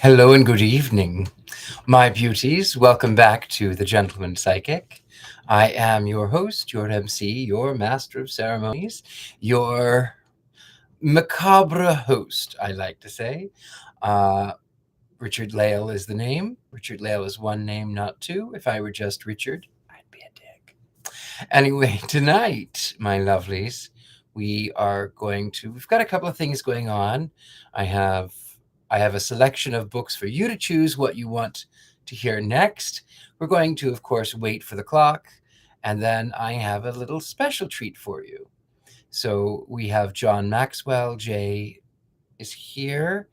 Hello and good evening, my beauties. Welcome back to The Gentleman Psychic. I am your host, your MC, your master of ceremonies, your macabre host, I like to say. Uh, Richard Lale is the name. Richard Lale is one name, not two. If I were just Richard, I'd be a dick. Anyway, tonight, my lovelies, we've got a couple of things going on. I have I have a selection of books for you to choose what you want to hear next. We're going to, of course, wait for the clock, and then I have a little special treat for you. So we have John Maxwell. Jay is here.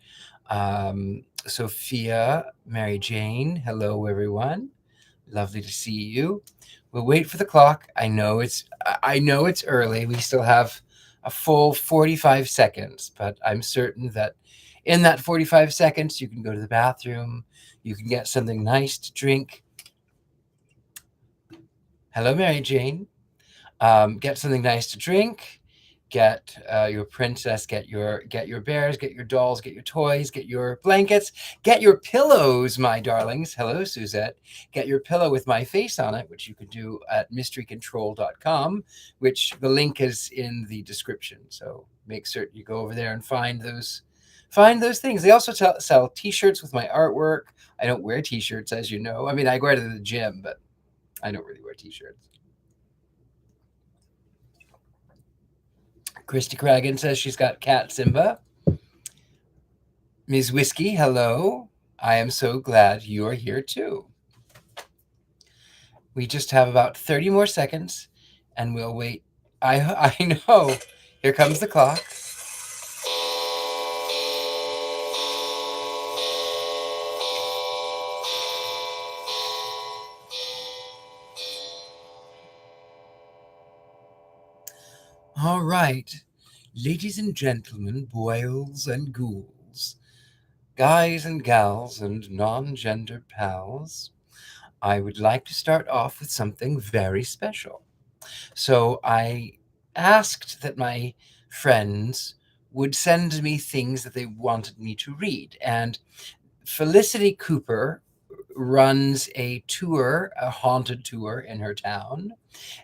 Sophia, Mary Jane. Hello, everyone. Lovely to see you. We'll wait for the clock. I know it's early. We still have a full 45 seconds, but I'm certain that in that 45 seconds you can go to the bathroom, you can get something nice to drink. Hello, Mary Jane. Get something nice to drink. Get your princess. Get your bears. Get your dolls. Get your toys. Get your blankets. Get your pillows, my darlings. Hello, Suzette. Get your pillow with my face on it, which you can do at mysterycontrol.com, which the link is in the description. So make certain you go over there and find those things. They also sell T-shirts with my artwork. I don't wear T-shirts, as you know. I mean, I go to the gym, but I don't really wear T-shirts. Christy Cragen says she's got cat Simba. Ms. Whiskey, hello. I am so glad you're here too. We just have about 30 more seconds and we'll wait. I know. Here comes the clock. All right. Ladies and gentlemen, boils and ghouls, guys and gals and non-gender pals, I would like to start off with something very special. So I asked that my friends would send me things that they wanted me to read. And Felicity Cooper runs a tour, a haunted tour in her town.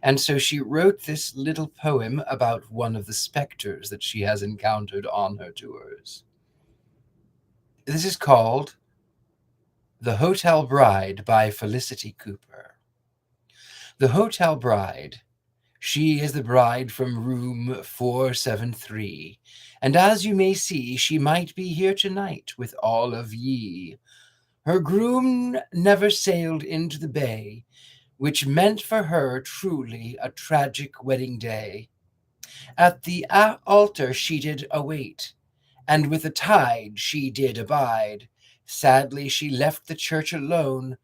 And so she wrote this little poem about one of the specters that she has encountered on her tours. This is called The Hotel Bride by Felicity Cooper. The Hotel Bride. She is the bride from room 473, and as you may see, she might be here tonight with all of ye. Her groom never sailed into the bay, which meant for her truly a tragic wedding day. At the altar she did await, and with the tide she did abide. Sadly she left the church alone,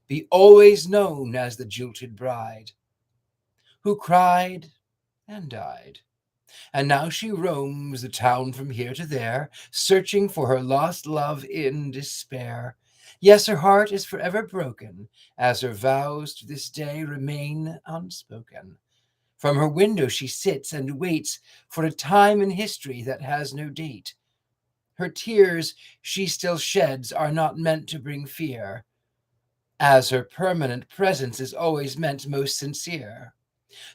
be always known as the jilted bride, who cried and died. And now she roams the town from here to there, searching for her lost love in despair. Yes, her heart is forever broken, as her vows to this day remain unspoken. From her window she sits and waits for a time in history that has no date. Her tears she still sheds are not meant to bring fear, as her permanent presence is always meant most sincere.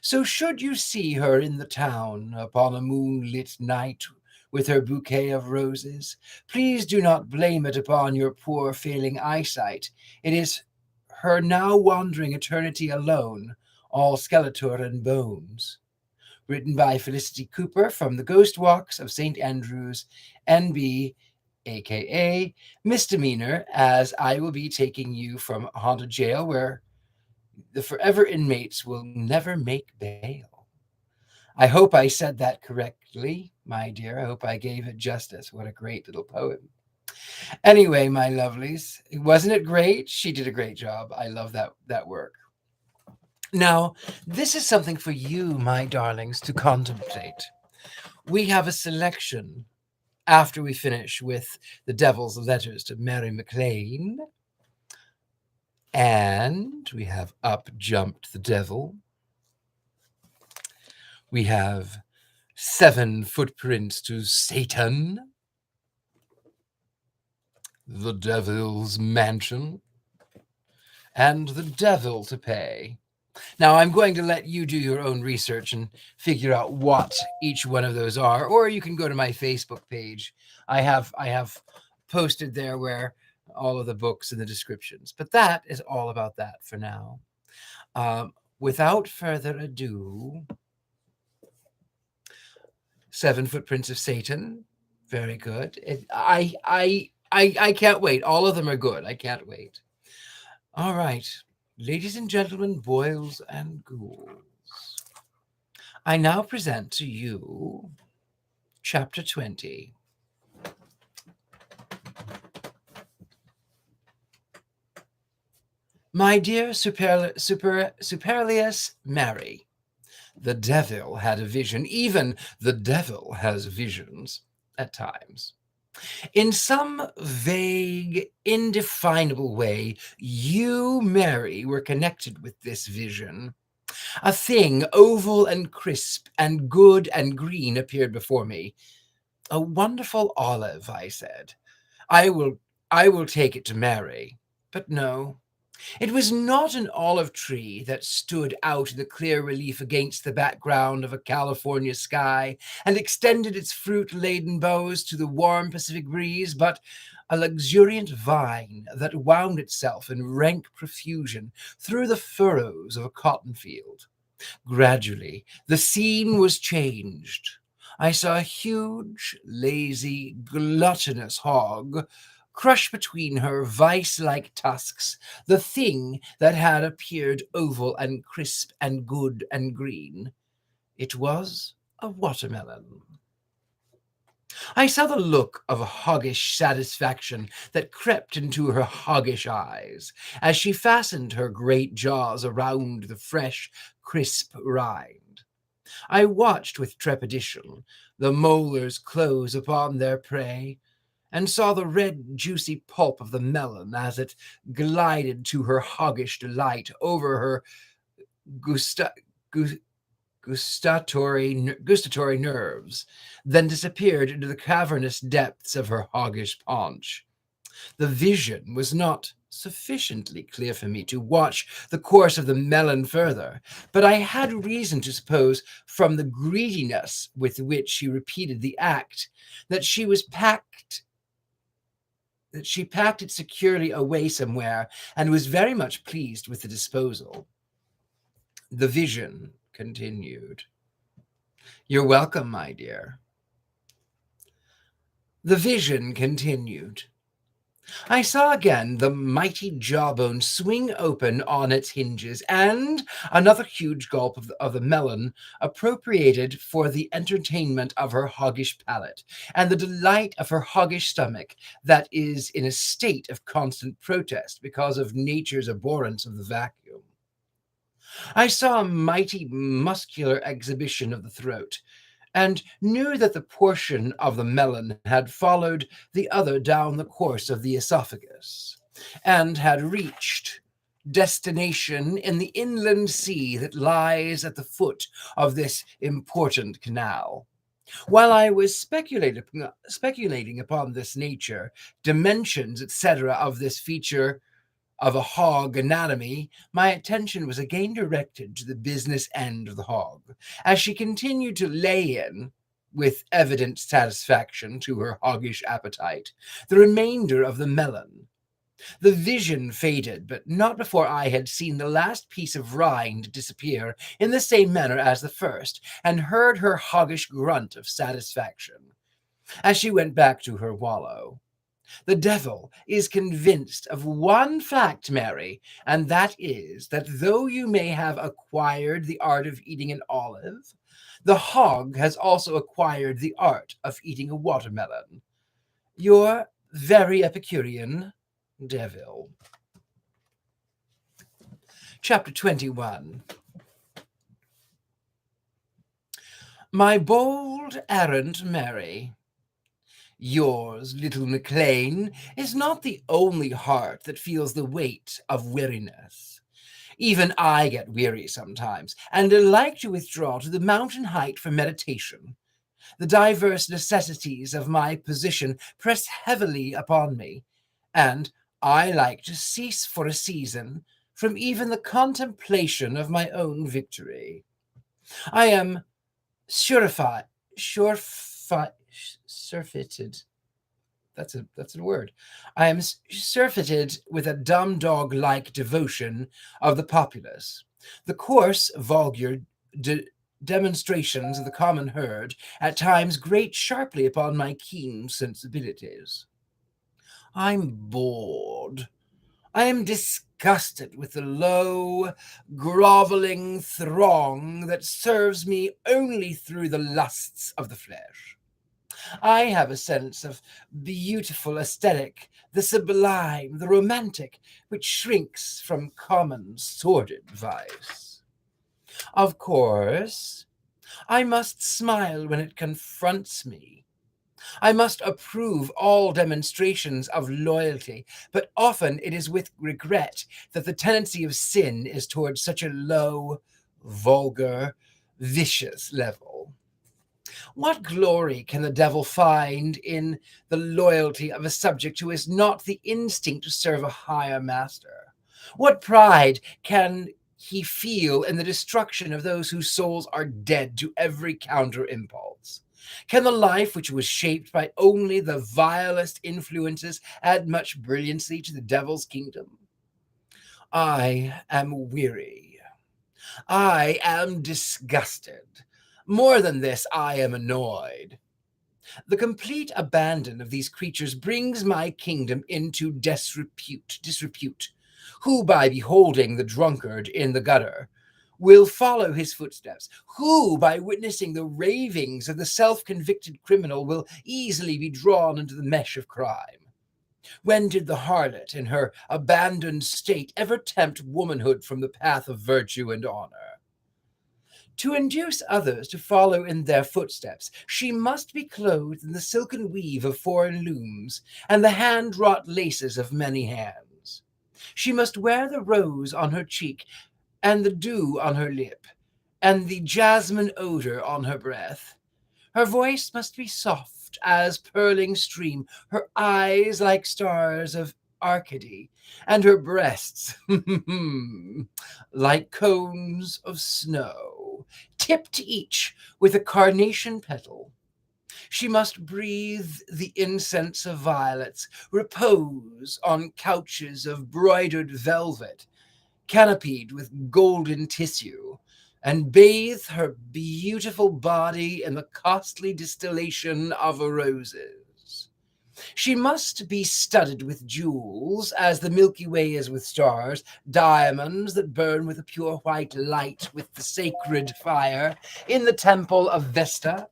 So should you see her in the town upon a moonlit night with her bouquet of roses, please do not blame it upon your poor failing eyesight. It is her now wandering eternity alone, all skeletor and bones. Written by Felicity Cooper from the Ghost Walks of St. Andrews, NB, aka Misdemeanor, as I will be taking you from a haunted jail where the forever inmates will never make bail. I hope I said that correctly, my dear. I hope I gave it justice. What a great little poem. Anyway, my lovelies, wasn't it great? She did a great job. I love that work. Now, this is something for you, my darlings, to contemplate. We have a selection after we finish with The Devil's Letters to Mary Maclane. And we have Up Jumped the Devil. We have 7 Footprints to Satan. the devil's mansion, and the devil to pay. Now, I'm going to let you do your own research and figure out what each one of those are, or you can go to my Facebook page. I have posted there where all of the books and the descriptions. But that is all about that for now. Without further ado, Seven Footprints of Satan. Very good. I can't wait. All of them are good. I can't wait. All right. Ladies and gentlemen, boils and ghouls, I now present to you Chapter 20. My dear supercilious Mary, the devil had a vision. Even the devil has visions at times. In some vague, indefinable way, you, Mary, were connected with this vision. A thing, oval and crisp and good and green, appeared before me. A wonderful olive, I said. I will take it to Mary. But no, it was not an olive tree that stood out in the clear relief against the background of a California sky and extended its fruit-laden boughs to the warm Pacific breeze, but a luxuriant vine that wound itself in rank profusion through the furrows of a cotton field. Gradually, the scene was changed. I saw a huge, lazy, gluttonous hog crush between her vice-like tusks the thing that had appeared oval and crisp and good and green. It was a watermelon. I saw the look of hoggish satisfaction that crept into her hoggish eyes as she fastened her great jaws around the fresh, crisp rind. I watched with trepidation the molars close upon their prey, and saw the red, juicy pulp of the melon as it glided to her hoggish delight over her gustatory nerves, then disappeared into the cavernous depths of her hoggish paunch. The vision was not sufficiently clear for me to watch the course of the melon further, but I had reason to suppose, from the greediness with which she repeated the act, that she packed it securely away somewhere and was very much pleased with the disposal. The vision continued. You're welcome, my dear. The vision continued. I saw again the mighty jawbone swing open on its hinges, and another huge gulp of the melon appropriated for the entertainment of her hoggish palate, and the delight of her hoggish stomach that is in a state of constant protest because of nature's abhorrence of the vacuum. I saw a mighty muscular exhibition of the throat, and knew that the portion of the melon had followed the other down the course of the esophagus, and had reached destination in the inland sea that lies at the foot of this important canal. While I was speculating upon this nature, dimensions, etc., of this feature of a hog anatomy, my attention was again directed to the business end of the hog, as she continued to lay in, with evident satisfaction to her hoggish appetite, the remainder of the melon. The vision faded, but not before I had seen the last piece of rind disappear in the same manner as the first, and heard her hoggish grunt of satisfaction as she went back to her wallow. The devil is convinced of one fact, Mary, and that is that though you may have acquired the art of eating an olive, the hog has also acquired the art of eating a watermelon. Your very Epicurean devil. Chapter 21. My bold, errant Mary. Yours, little Maclane, is not the only heart that feels the weight of weariness. Even I get weary sometimes, and like to withdraw to the mountain height for meditation. The diverse necessities of my position press heavily upon me, and I like to cease for a season from even the contemplation of my own victory. I am surefit, surfeited. That's a word. I am surfeited with a dumb dog-like devotion of the populace. The coarse, vulgar demonstrations of the common herd at times grate sharply upon my keen sensibilities. I'm bored. I am disgusted with the low, groveling throng that serves me only through the lusts of the flesh. I have a sense of beautiful aesthetic, the sublime, the romantic, which shrinks from common sordid vice. Of course, I must smile when it confronts me. I must approve all demonstrations of loyalty, but often it is with regret that the tendency of sin is towards such a low, vulgar, vicious level. What glory can the devil find in the loyalty of a subject who has not the instinct to serve a higher master? What pride can he feel in the destruction of those whose souls are dead to every counter impulse? Can the life which was shaped by only the vilest influences add much brilliancy to the devil's kingdom? I am weary. I am disgusted. More than this, I am annoyed. The complete abandon of these creatures brings my kingdom into disrepute, who by beholding the drunkard in the gutter will follow his footsteps, who by witnessing the ravings of the self-convicted criminal will easily be drawn into the mesh of crime. When did the harlot in her abandoned state ever tempt womanhood from the path of virtue and honor? To induce others to follow in their footsteps, she must be clothed in the silken weave of foreign looms and the hand-wrought laces of many hands. She must wear the rose on her cheek and the dew on her lip and the jasmine odor on her breath. Her voice must be soft as purling stream, her eyes like stars of Arcady, and her breasts like cones of snow, tipped each with a carnation petal. She must breathe the incense of violets, repose on couches of broidered velvet, canopied with golden tissue, and bathe her beautiful body in the costly distillation of roses. She must be studded with jewels, as the Milky Way is with stars, diamonds that burn with a pure white light with the sacred fire in the temple of Vesta,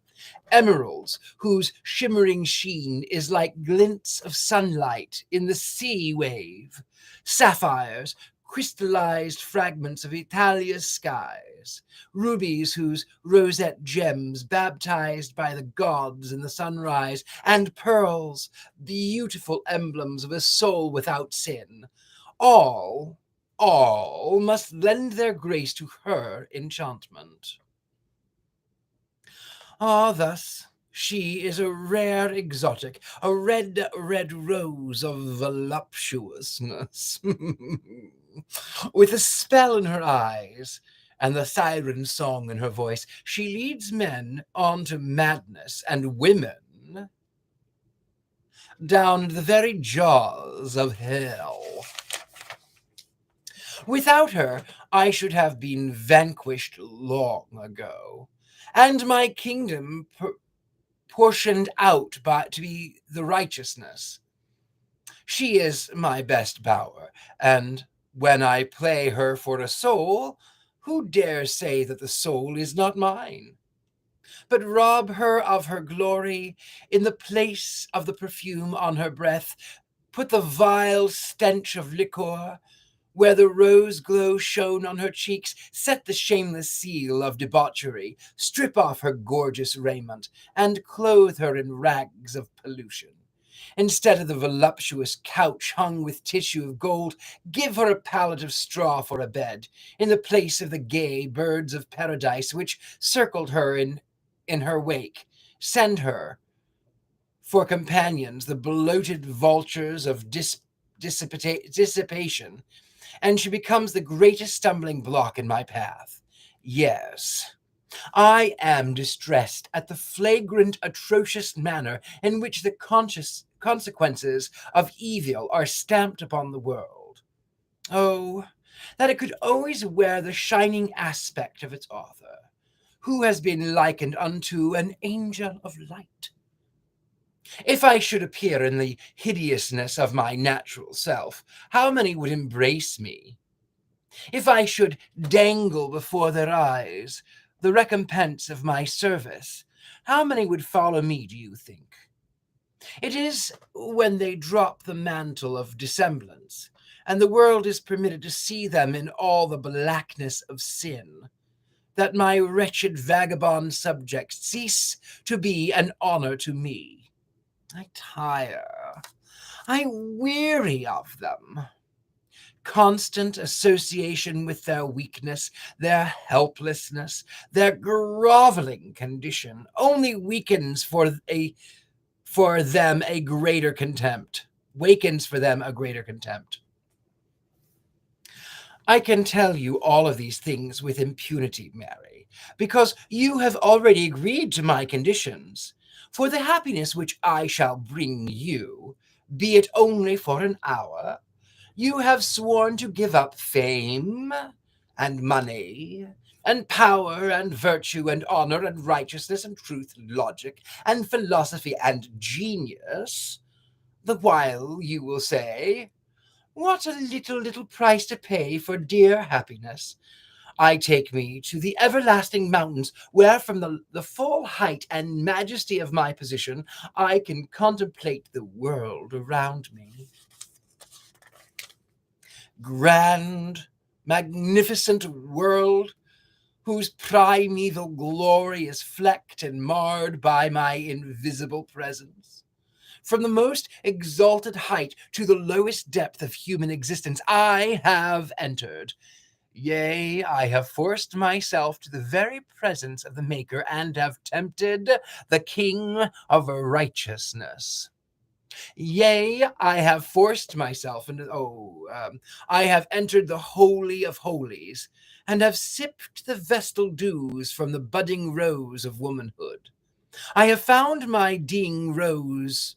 emeralds whose shimmering sheen is like glints of sunlight in the sea wave, sapphires, crystallized fragments of Italia's skies, rubies whose roseate gems baptized by the gods in the sunrise, and pearls, beautiful emblems of a soul without sin. All must lend their grace to her enchantment. Ah, thus she is a rare exotic, a red rose of voluptuousness, with a spell in her eyes and the siren song in her voice. She leads men on to madness and women down into the very jaws of hell. Without her, I should have been vanquished long ago, and my kingdom portioned out to be the righteousness. She is my best bower, and when I play her for a soul, who dares say that the soul is not mine? But rob her of her glory in the place of the perfume on her breath, put the vile stench of liquor where the rose glow shone on her cheeks, set the shameless seal of debauchery, strip off her gorgeous raiment, and clothe her in rags of pollution. Instead of the voluptuous couch hung with tissue of gold, give her a pallet of straw for a bed, in the place of the gay birds of paradise which circled her in her wake. Send her for companions the bloated vultures of dissipation, and she becomes the greatest stumbling block in my path. Yes, I am distressed at the flagrant, atrocious manner in which the conscious consequences of evil are stamped upon the world. Oh, that it could always wear the shining aspect of its author, who has been likened unto an angel of light. If I should appear in the hideousness of my natural self, how many would embrace me? If I should dangle before their eyes the recompense of my service, how many would follow me, do you think? It is when they drop the mantle of dissemblance, and the world is permitted to see them in all the blackness of sin, that my wretched vagabond subjects cease to be an honor to me. I tire, I weary of them. Constant association with their weakness, their helplessness, their groveling condition only weakens for them a greater contempt. Wakens for them a greater contempt. I can tell you all of these things with impunity, Mary, because you have already agreed to my conditions. For the happiness which I shall bring you, be it only for an hour, you have sworn to give up fame and money and power and virtue and honor and righteousness and truth and logic and philosophy and genius, the while you will say, what a little price to pay for dear happiness. I take me to the everlasting mountains, where from the full height and majesty of my position I can contemplate the world around me. Grand, magnificent world, whose primeval glory is flecked and marred by my invisible presence. From the most exalted height to the lowest depth of human existence, I have entered. Yea, I have forced myself to the very presence of the Maker and have tempted the King of righteousness. Yea, I have forced myself into, I have entered the Holy of Holies, and have sipped the vestal dews from the budding rose of womanhood. I have found my ding rose.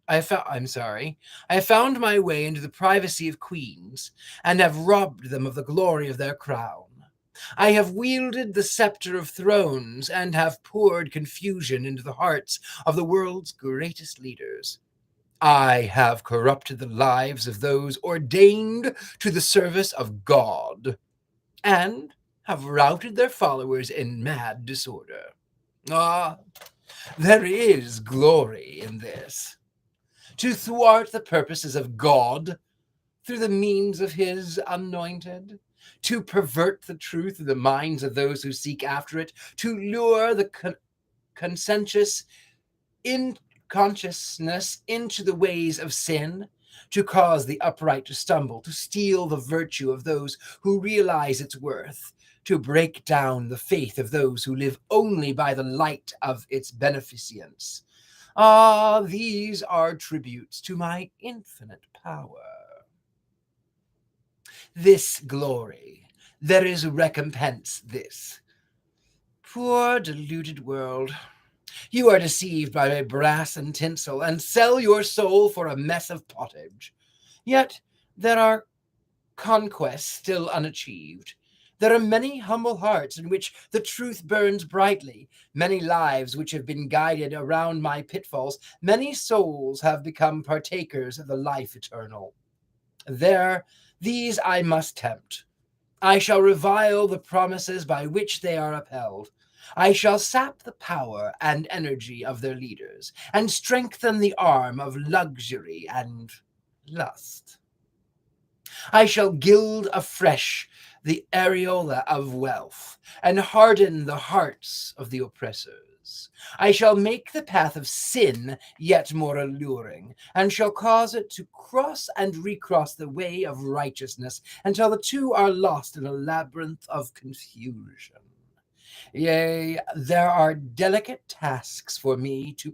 I have found my way into the privacy of queens, and have robbed them of the glory of their crown. I have wielded the scepter of thrones, and have poured confusion into the hearts of the world's greatest leaders. I have corrupted the lives of those ordained to the service of God, and have routed their followers in mad disorder. Ah, there is glory in this. To thwart the purposes of God through the means of his anointed, to pervert the truth in the minds of those who seek after it, to lure the conscientious in consciousness into the ways of sin, to cause the upright to stumble, to steal the virtue of those who realize its worth, to break down the faith of those who live only by the light of its beneficence. Ah, these are tributes to my infinite power. This glory, there is recompense this. Poor deluded world, you are deceived by my brass and tinsel, and sell your soul for a mess of pottage. Yet there are conquests still unachieved. There are many humble hearts in which the truth burns brightly, many lives which have been guided around my pitfalls, many souls have become partakers of the life eternal. These I must tempt. I shall revile the promises by which they are upheld. I shall sap the power and energy of their leaders, and strengthen the arm of luxury and lust. I shall gild afresh the aureola of wealth, and harden the hearts of the oppressors. I shall make the path of sin yet more alluring, and shall cause it to cross and recross the way of righteousness, until the two are lost in a labyrinth of confusion. Yea, there are delicate tasks for me to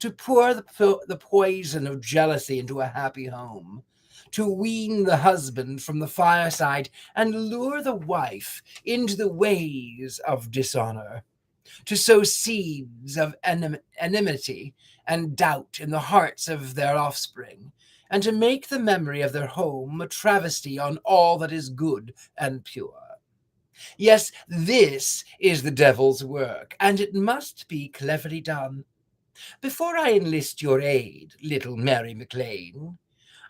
to pour the poison of jealousy into a happy home, to wean the husband from the fireside and lure the wife into the ways of dishonor, to sow seeds of enmity and doubt in the hearts of their offspring, and to make the memory of their home a travesty on all that is good and pure. Yes, this is the devil's work, and it must be cleverly done. Before I enlist your aid, little Mary Maclane,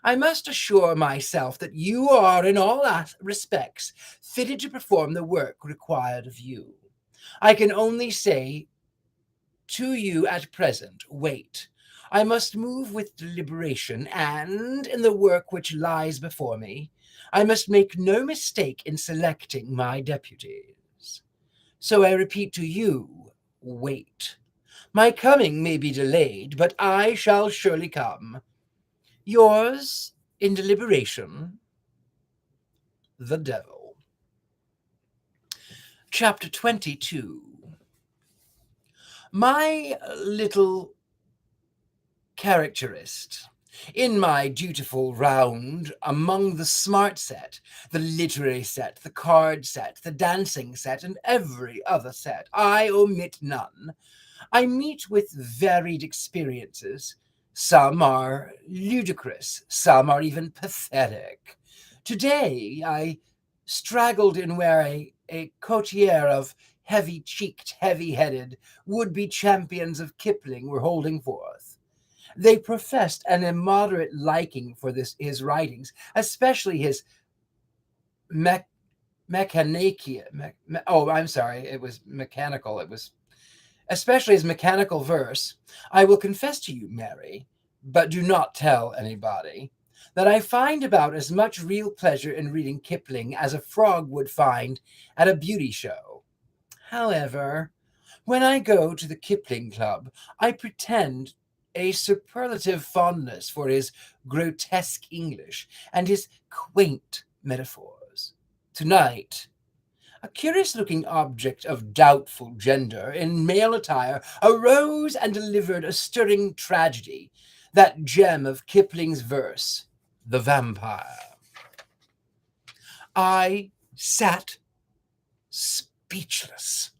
I must assure myself that you are in all respects fitted to perform the work required of you. I can only say to you at present, wait. I must move with deliberation, and in the work which lies before me, I must make no mistake in selecting my deputies. So I repeat to you, wait. My coming may be delayed, but I shall surely come. Yours, in deliberation, the Devil. Chapter 22. My little characterist. In my dutiful round among the smart set, the literary set, the card set, the dancing set, and every other set, I omit none. I meet with varied experiences. Some are ludicrous, some are even pathetic. Today I straggled in where a coterie of heavy-cheeked, heavy-headed, would-be champions of Kipling were holding forth. They professed an immoderate liking for his writings, especially his it was mechanical. It was especially his mechanical verse. I will confess to you, Mary, but do not tell anybody, that I find about as much real pleasure in reading Kipling as a frog would find at a beauty show. However, when I go to the Kipling Club, I pretend a superlative fondness for his grotesque English and his quaint metaphors. Tonight, a curious-looking object of doubtful gender in male attire arose and delivered a stirring tragedy, that gem of Kipling's verse, the vampire. I sat speechless.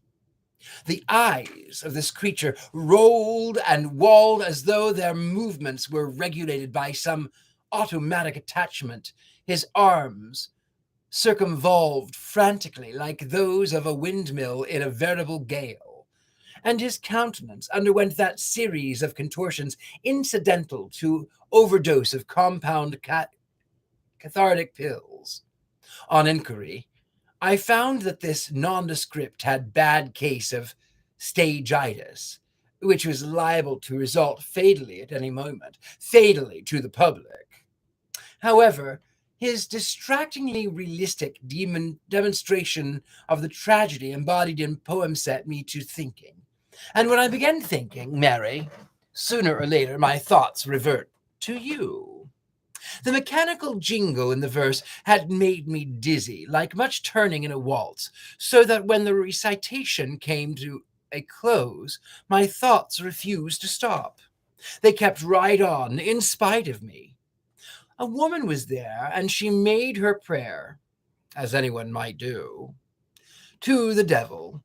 The eyes of this creature rolled and walled as though their movements were regulated by some automatic attachment. His arms circumvolved frantically like those of a windmill in a veritable gale, and his countenance underwent that series of contortions incidental to overdose of compound cathartic pills. On inquiry, I found that this nondescript had bad case of stageitis, which was liable to result fatally at any moment, fatally to the public. However, his distractingly realistic demonstration of the tragedy embodied in poem set me to thinking. And when I began thinking, Mary, sooner or later my thoughts revert to you. The mechanical jingle in the verse had made me dizzy, like much turning in a waltz, so that when the recitation came to a close, my thoughts refused to stop. They kept right on, in spite of me. A woman was there, and she made her prayer, as anyone might do. To the devil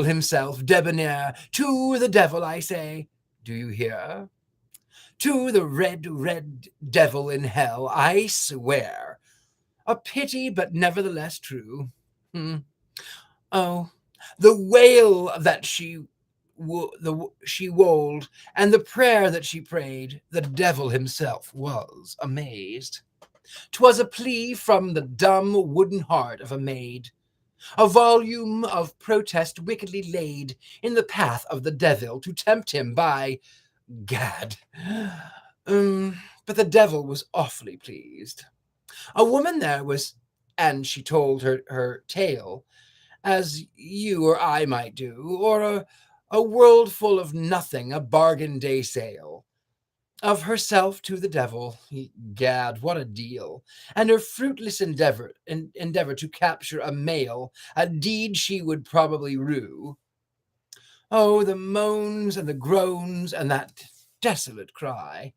himself, debonair, to the devil, I say, do you hear? To the red, red devil in hell, I swear. A pity, but nevertheless true. Oh, the wail that she wailed, and the prayer that she prayed, the devil himself was amazed. 'Twas a plea from the dumb wooden heart of a maid, a volume of protest wickedly laid in the path of the devil to tempt him by gad. But the devil was awfully pleased. A woman there was, and she told her tale, as you or I might do, or a world full of nothing, a bargain day sale. Of herself to the devil, gad, what a deal, and her fruitless endeavor to capture a male, a deed she would probably rue. Oh, the moans and the groans and that desolate cry.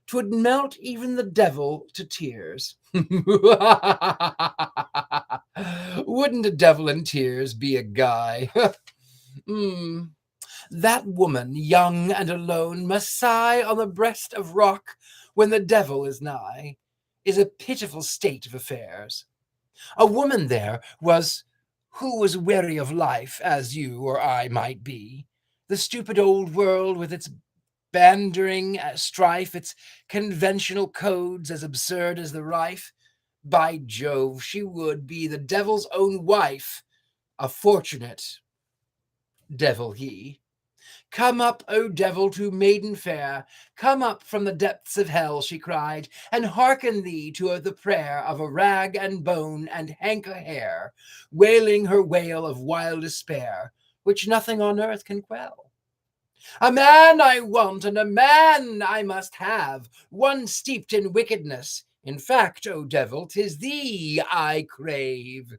'Twould melt even the devil to tears. Wouldn't a devil in tears be a guy? mm. That woman, young and alone, must sigh on the breast of rock when the devil is nigh, is a pitiful state of affairs. A woman there was who was weary of life, as you or I might be. The stupid old world with its bandering strife, its conventional codes as absurd as the rife. By Jove, she would be the devil's own wife, a fortunate devil he. Come up, O devil, to maiden fair, come up from the depths of hell, she cried, and hearken thee to the prayer of a rag and bone and hank o' hair, wailing her wail of wild despair, which nothing on earth can quell. A man I want, and a man I must have, one steeped in wickedness. In fact, O devil, 'tis thee I crave.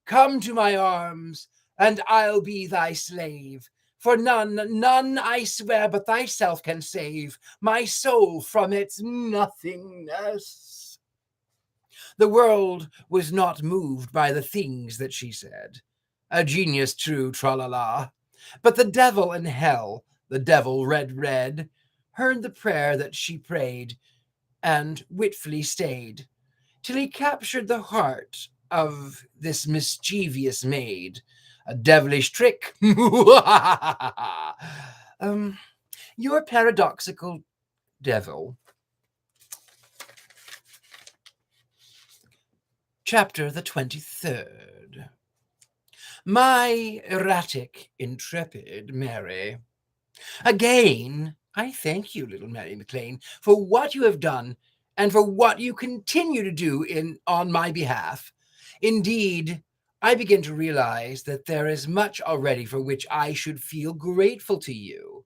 Come to my arms, and I'll be thy slave. For none, I swear, but thyself can save my soul from its nothingness. The world was not moved by the things that she said. A genius true, tra-la-la. But the devil in hell, the devil red, heard the prayer that she prayed, and witfully stayed, till he captured the heart of this mischievous maid. A devilish trick. Your paradoxical devil. Chapter the 23rd. My erratic, intrepid Mary. Again, I thank you, little Mary Maclane, for what you have done and for what you continue to do on my behalf. Indeed, I begin to realize that there is much already for which I should feel grateful to you.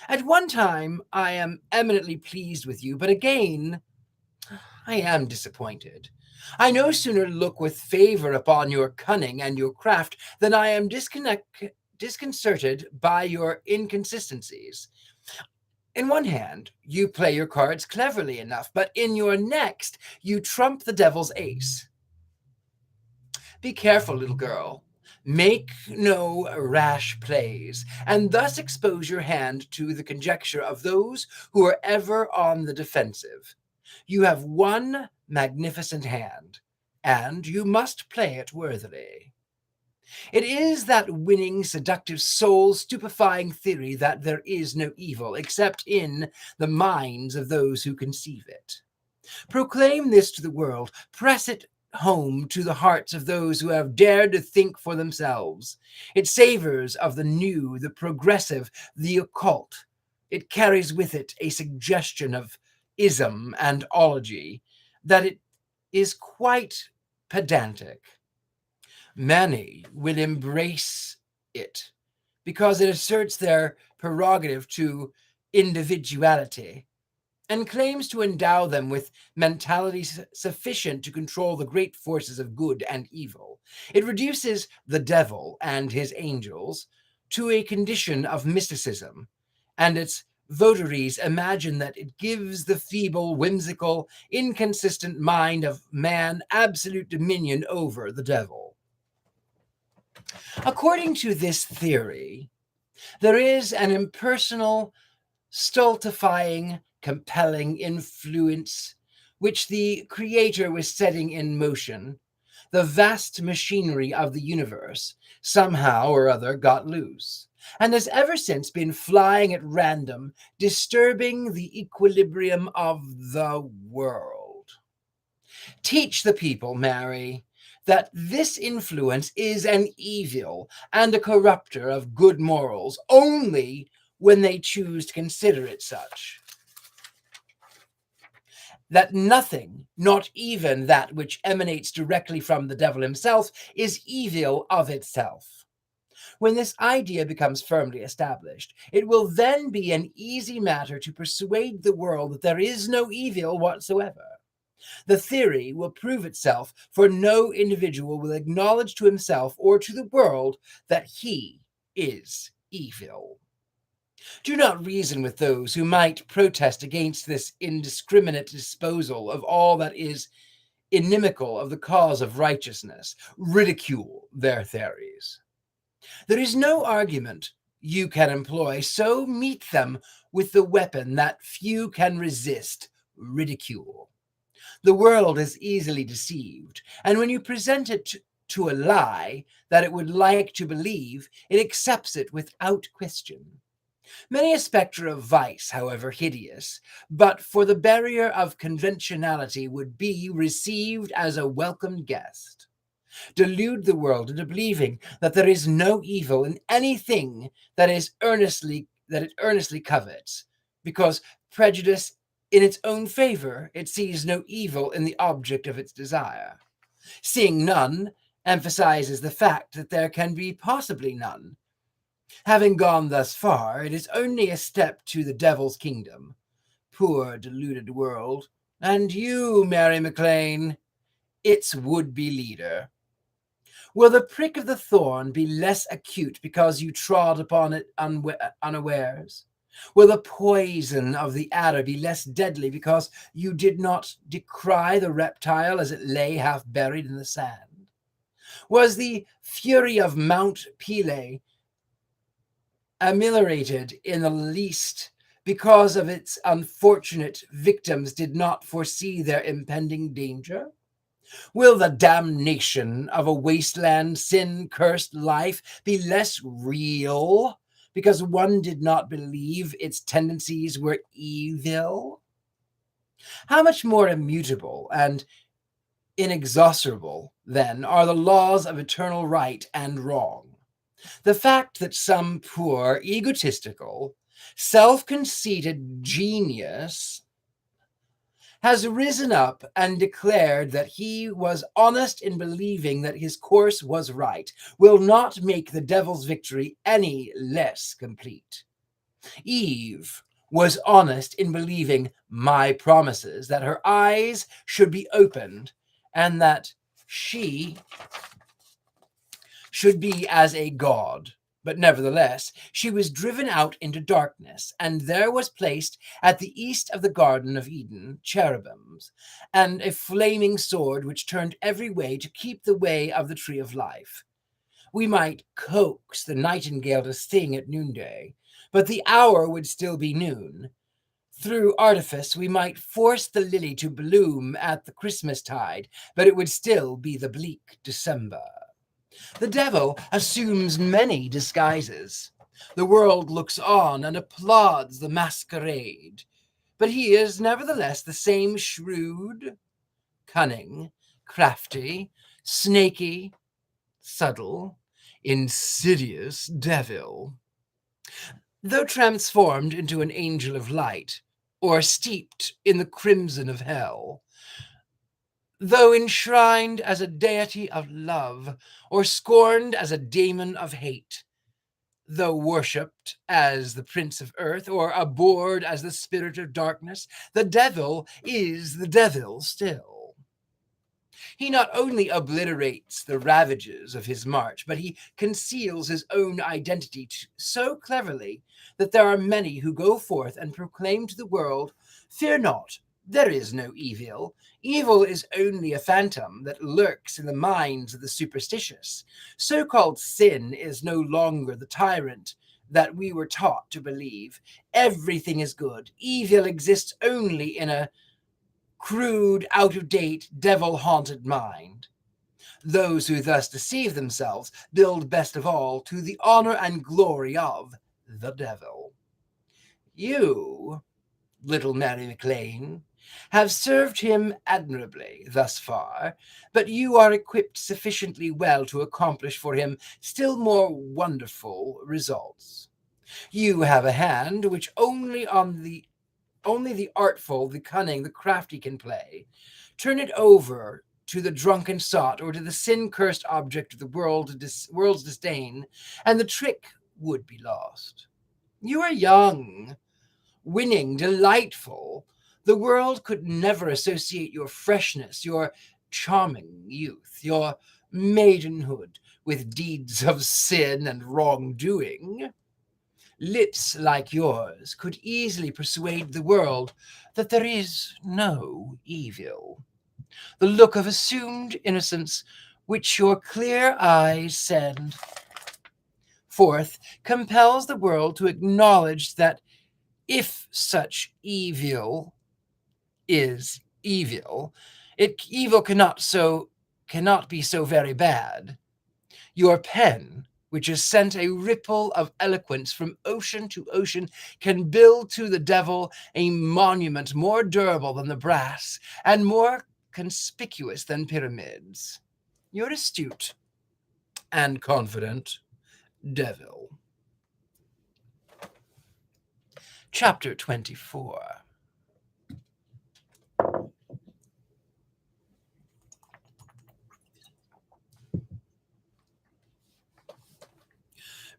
At one time, I am eminently pleased with you, but again, I am disappointed. I no sooner look with favor upon your cunning and your craft than I am disconcerted by your inconsistencies. In one hand, you play your cards cleverly enough, but in your next, you trump the devil's ace. Be careful, little girl. Make no rash plays, and thus expose your hand to the conjecture of those who are ever on the defensive. You have one magnificent hand, and you must play it worthily. It is that winning, seductive, soul-stupefying theory that there is no evil except in the minds of those who conceive it. Proclaim this to the world. Press it home to the hearts of those who have dared to think for themselves. It savors of the new, the progressive, the occult. It carries with it a suggestion of ism and ology, that it is quite pedantic. Many will embrace it because it asserts their prerogative to individuality and claims to endow them with mentality sufficient to control the great forces of good and evil. It reduces the devil and his angels to a condition of mysticism, and its votaries imagine that it gives the feeble, whimsical, inconsistent mind of man absolute dominion over the devil. According to this theory, there is an impersonal, stultifying, compelling influence which the Creator was setting in motion. The vast machinery of the universe somehow or other got loose, and has ever since been flying at random, disturbing the equilibrium of the world. Teach the people, Mary, that this influence is an evil and a corrupter of good morals only when they choose to consider it such. That nothing, not even that which emanates directly from the devil himself, is evil of itself. When this idea becomes firmly established, it will then be an easy matter to persuade the world that there is no evil whatsoever. The theory will prove itself, for no individual will acknowledge to himself or to the world that he is evil. Do not reason with those who might protest against this indiscriminate disposal of all that is inimical of the cause of righteousness. Ridicule their theories. There is no argument you can employ, so meet them with the weapon that few can resist: ridicule. The world is easily deceived, and when you present it to a lie that it would like to believe, it accepts it without question. Many a spectre of vice, however hideous, but for the barrier of conventionality, would be received as a welcome guest. Delude the world into believing that there is no evil in anything that it earnestly covets, because prejudice in its own favor, it sees no evil in the object of its desire. Seeing none emphasizes the fact that there can be possibly none. Having gone thus far, it is only a step to the devil's kingdom. Poor deluded world, and you, Mary Maclane, its would-be leader. Will the prick of the thorn be less acute because you trod upon it unawares? Will the poison of the adder be less deadly because you did not descry the reptile as it lay half buried in the sand? Was the fury of Mount Pelée ameliorated in the least because of its unfortunate victims did not foresee their impending danger? Will the damnation of a wasteland, sin-cursed life be less real because one did not believe its tendencies were evil? How much more immutable and inexorable, then, are the laws of eternal right and wrong? The fact that some poor, egotistical, self-conceited genius has risen up and declared that he was honest in believing that his course was right will not make the devil's victory any less complete. Eve was honest in believing my promises, that her eyes should be opened and that she should be as a god. But nevertheless, she was driven out into darkness, and there was placed at the east of the Garden of Eden cherubims, and a flaming sword which turned every way to keep the way of the tree of life. We might coax the nightingale to sing at noonday, but the hour would still be noon. Through artifice, we might force the lily to bloom at the Christmas tide, but it would still be the bleak December. The devil assumes many disguises. The world looks on and applauds the masquerade, but he is nevertheless the same shrewd, cunning, crafty, snaky, subtle, insidious devil. Though transformed into an angel of light, or steeped in the crimson of hell, though enshrined as a deity of love, or scorned as a daemon of hate, though worshipped as the prince of earth, or abhorred as the spirit of darkness, the devil is the devil still. He not only obliterates the ravages of his march, but he conceals his own identity so cleverly that there are many who go forth and proclaim to the world, "Fear not, there is no evil. Evil is only a phantom that lurks in the minds of the superstitious. So-called sin is no longer the tyrant that we were taught to believe. Everything is good. Evil exists only in a crude, out-of-date, devil-haunted mind. Those who thus deceive themselves build best of all to the honor and glory of the devil. You, little Mary Maclane, have served him admirably thus far, but you are equipped sufficiently well to accomplish for him still more wonderful results. You have a hand which only the artful, the cunning, the crafty can play. Turn it over to the drunken sot or to the sin-cursed object of the world's disdain, and the trick would be lost. You are young, winning, delightful. The world could never associate your freshness, your charming youth, your maidenhood with deeds of sin and wrongdoing. Lips like yours could easily persuade the world that there is no evil. The look of assumed innocence which your clear eyes send forth compels the world to acknowledge that if such evil is evil, evil cannot be so very bad. Your pen, which has sent a ripple of eloquence from ocean to ocean, can build to the devil a monument more durable than the brass and more conspicuous than pyramids. You're astute and confident, devil. Chapter 24.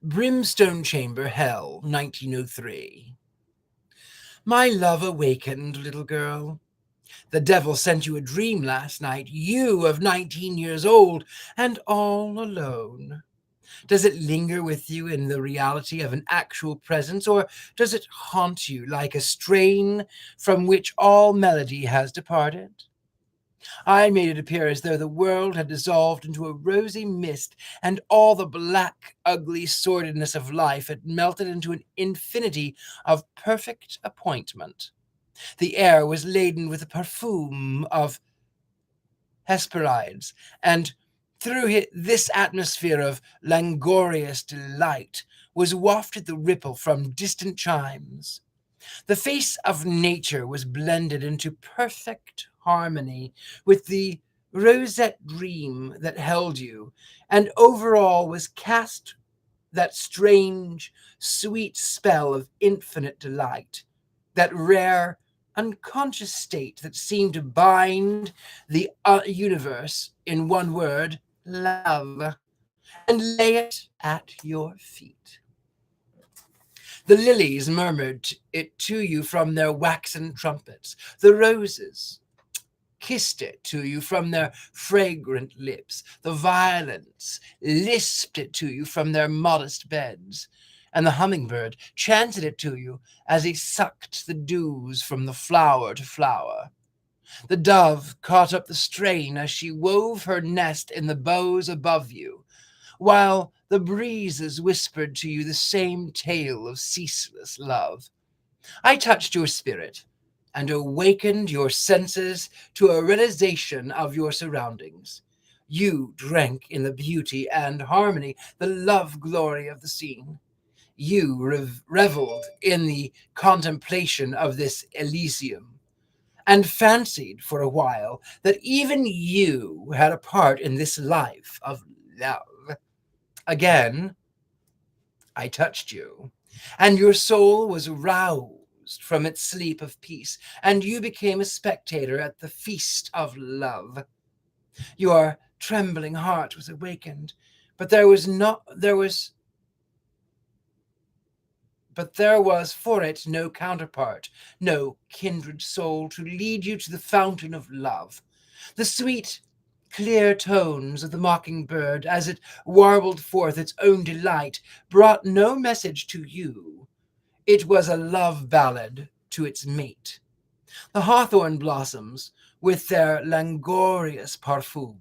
Brimstone Chamber, Hell, 1903. My love awakened, little girl. The devil sent you a dream last night, you of 19 years old, and all alone. Does it linger with you in the reality of an actual presence, or does it haunt you like a strain from which all melody has departed? I made it appear as though the world had dissolved into a rosy mist, and all the black, ugly sordidness of life had melted into an infinity of perfect appointment. The air was laden with the perfume of Hesperides, and through this atmosphere of languorous delight was wafted the ripple from distant chimes. The face of nature was blended into perfect harmony with the roseate dream that held you, and over all was cast that strange, sweet spell of infinite delight, that rare, unconscious state that seemed to bind the universe in one word, love, and lay it at your feet. The lilies murmured it to you from their waxen trumpets. The roses kissed it to you from their fragrant lips. The violets lisped it to you from their modest beds. And the hummingbird chanted it to you as he sucked the dews from the flower to flower. The dove caught up the strain as she wove her nest in the boughs above you, while the breezes whispered to you the same tale of ceaseless love. I touched your spirit and awakened your senses to a realization of your surroundings. You drank in the beauty and harmony, the love glory of the scene. You reveled in the contemplation of this Elysium, and fancied for a while that even you had a part in this life of love. Again, I touched you, and your soul was roused from its sleep of peace, and you became a spectator at the feast of love. Your trembling heart was awakened, but there was for it no counterpart, no kindred soul to lead you to the fountain of love. The sweet, clear tones of the mockingbird, as it warbled forth its own delight, brought no message to you. It was a love ballad to its mate. The hawthorn blossoms, with their languorous parfum,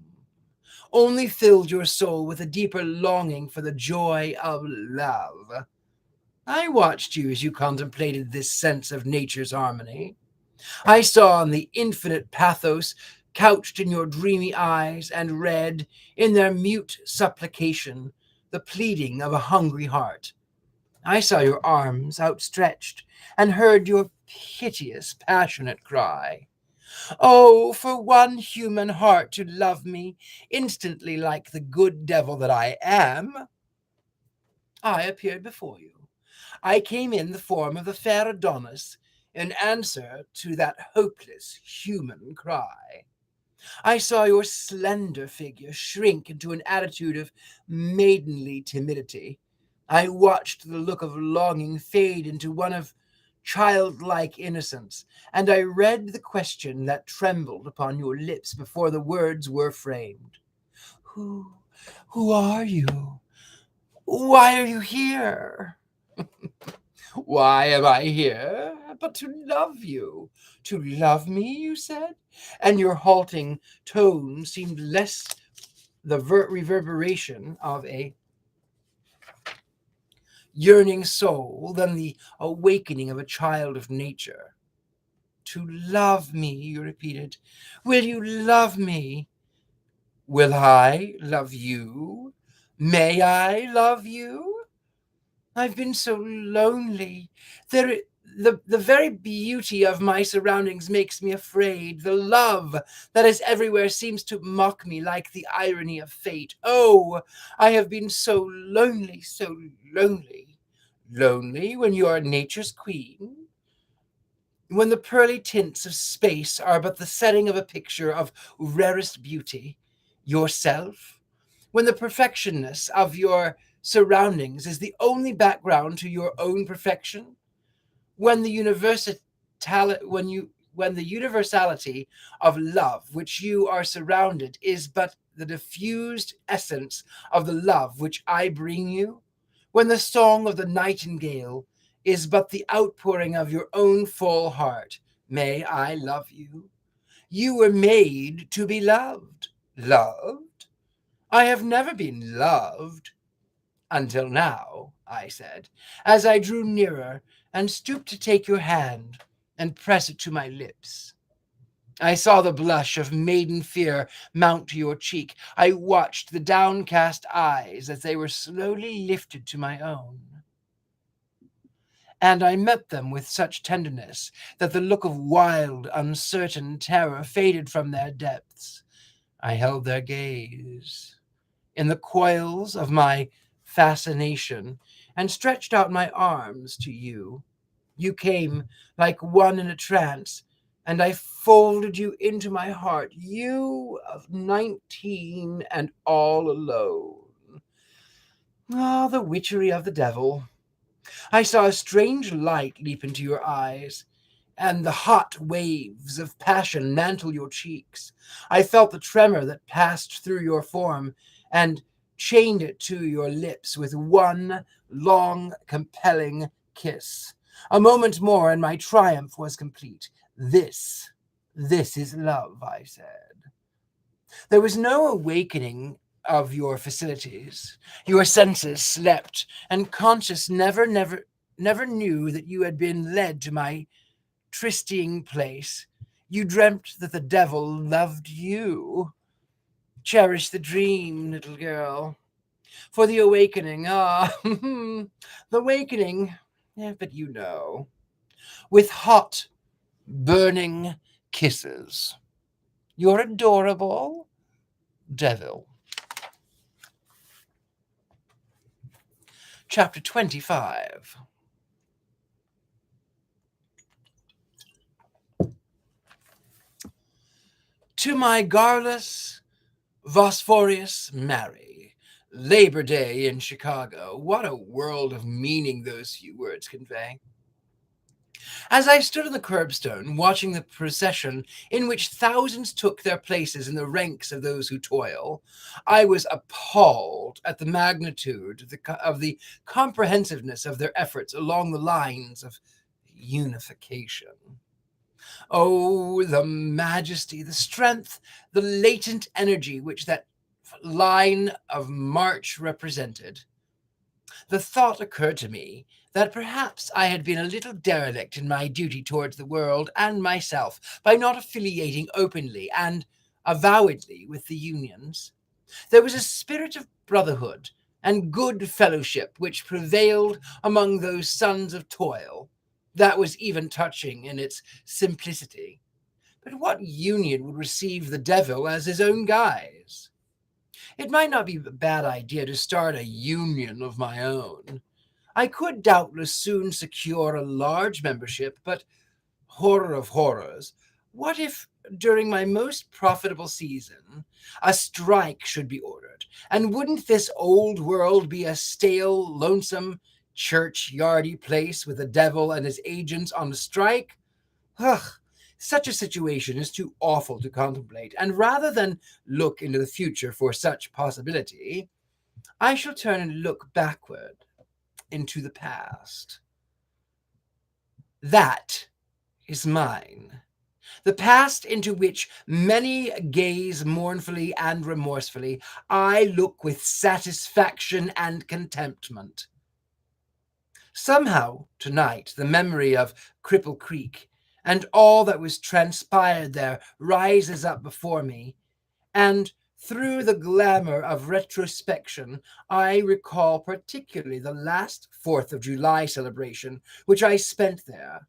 only filled your soul with a deeper longing for the joy of love. I watched you as you contemplated this sense of nature's harmony. I saw in the infinite pathos couched in your dreamy eyes, and read, in their mute supplication, the pleading of a hungry heart. I saw your arms outstretched, and heard your piteous, passionate cry. Oh, for one human heart to love me, instantly like the good devil that I am! I appeared before you. I came in the form of the fair Adonis, in answer to that hopeless human cry. I saw your slender figure shrink into an attitude of maidenly timidity. I watched the look of longing fade into one of childlike innocence, and I read the question that trembled upon your lips before the words were framed. Who, who are you? Why are you here? Why am I here? But to love you. To love me, you said? And your halting tone seemed less the reverberation of a yearning soul than the awakening of a child of nature. To love me, you repeated. Will you love me? Will I love you? May I love you? I've been so lonely. The very beauty of my surroundings makes me afraid. The love that is everywhere seems to mock me like the irony of fate. Oh, I have been so lonely, so lonely. Lonely when you are nature's queen? When the pearly tints of space are but the setting of a picture of rarest beauty? Yourself? When the perfectionness of your surroundings is the only background to your own perfection? When the universality of love which you are surrounded is but the diffused essence of the love which I bring you? When the song of the nightingale is but the outpouring of your own full heart? May I love you? You were made to be loved. Loved? I have never been loved. Until now, I said, as I drew nearer and stooped to take your hand and press it to my lips. I saw the blush of maiden fear mount to your cheek. I watched the downcast eyes as they were slowly lifted to my own. And I met them with such tenderness that the look of wild, uncertain terror faded from their depths. I held their gaze in the coils of my fascination and stretched out my arms to you. You came like one in a trance, and I folded you into my heart, you of 19 and all alone. Ah, the witchery of the devil. I saw a strange light leap into your eyes, and the hot waves of passion mantle your cheeks. I felt the tremor that passed through your form and chained it to your lips with one long, compelling kiss. A moment more, and my triumph was complete. This is love, I said. There was no awakening of your facilities. Your senses slept, and conscious never knew that you had been led to my trysting place. You dreamt that the devil loved you. Cherish the dream, little girl. For the awakening, the awakening, but you know, with hot, burning kisses. You're adorable, devil. Chapter 25. To my garrulous, phosphorus Mary, Labor Day in Chicago. What a world of meaning those few words convey. As I stood on the curbstone, watching the procession in which thousands took their places in the ranks of those who toil, I was appalled at the magnitude of the comprehensiveness of their efforts along the lines of unification. Oh, the majesty, the strength, the latent energy which that line of march represented. The thought occurred to me that perhaps I had been a little derelict in my duty towards the world and myself by not affiliating openly and avowedly with the unions. There was a spirit of brotherhood and good fellowship which prevailed among those sons of toil, that was even touching in its simplicity. But what union would receive the devil as his own guise? It might not be a bad idea to start a union of my own. I could doubtless soon secure a large membership, but horror of horrors, what if during my most profitable season a strike should be ordered? And wouldn't this old world be a stale, lonesome, churchyardy place with the devil and his agents on the strike? Ugh, such a situation is too awful to contemplate, and rather than look into the future for such possibility, I shall turn and look backward. into the past. That is mine. The past into which many gaze mournfully and remorsefully, I look with satisfaction and contentment. Somehow, tonight, the memory of Cripple Creek and all that was transpired there rises up before me, and through the glamour of retrospection, I recall particularly the last 4th of July celebration which I spent there.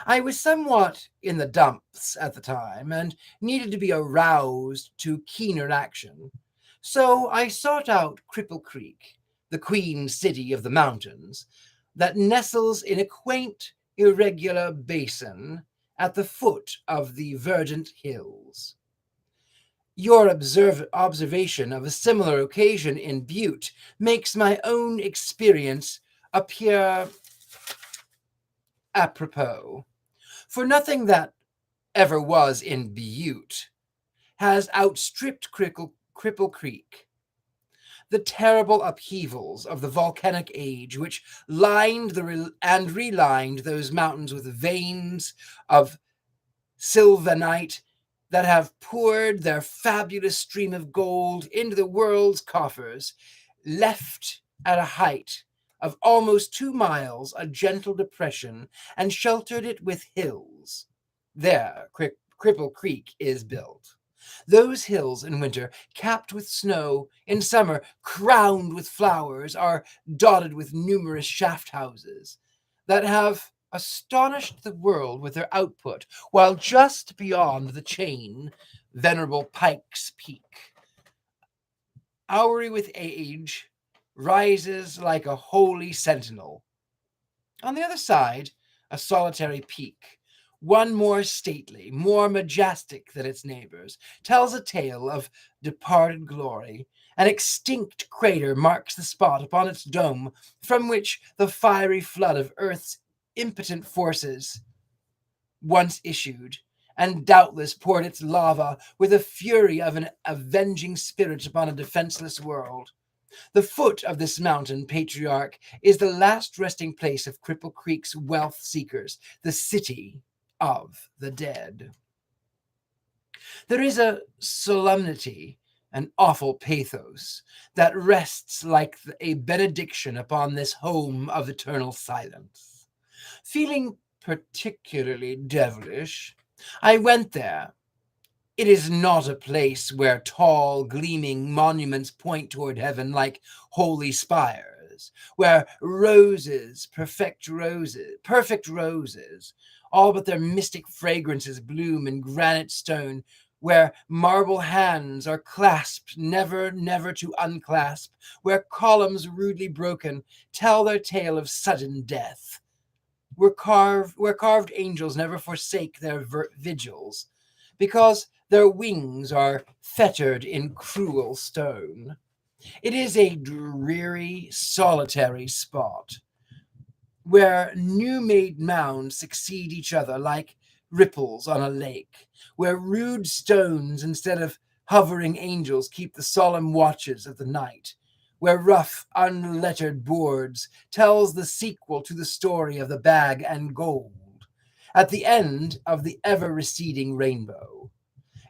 I was somewhat in the dumps at the time and needed to be aroused to keener action. So I sought out Cripple Creek, the queen city of the mountains, that nestles in a quaint, irregular basin at the foot of the verdant hills. Your observation of a similar occasion in Butte makes my own experience appear apropos. For nothing that ever was in Butte has outstripped Cripple Creek. The terrible upheavals of the volcanic age, which lined and relined those mountains with veins of sylvanite that have poured their fabulous stream of gold into the world's coffers, left at a height of almost 2 miles a gentle depression and sheltered it with hills. There, Cripple Creek is built. Those hills in winter, capped with snow, in summer, crowned with flowers, are dotted with numerous shaft houses that have astonished the world with their output, while just beyond the chain, venerable Pike's Peak, hoary with age, rises like a holy sentinel. On the other side, a solitary peak, one more stately, more majestic than its neighbors, tells a tale of departed glory. An extinct crater marks the spot upon its dome from which the fiery flood of Earth's impotent forces once issued, and doubtless poured its lava with the fury of an avenging spirit upon a defenseless world. The foot of this mountain patriarch is the last resting place of Cripple Creek's wealth seekers, the city of the dead. There is a solemnity, an awful pathos, that rests like a benediction upon this home of eternal silence. Feeling particularly devilish, I went there. It is not a place where tall, gleaming monuments point toward heaven like holy spires, where perfect roses, all but their mystic fragrances bloom in granite stone, where marble hands are clasped, never, never to unclasp, where columns rudely broken tell their tale of sudden death, where carved angels never forsake their vigils, because their wings are fettered in cruel stone. It is a dreary, solitary spot, where new-made mounds succeed each other like ripples on a lake, where rude stones instead of hovering angels keep the solemn watches of the night, where rough, unlettered boards tells the sequel to the story of the bag and gold, at the end of the ever-receding rainbow.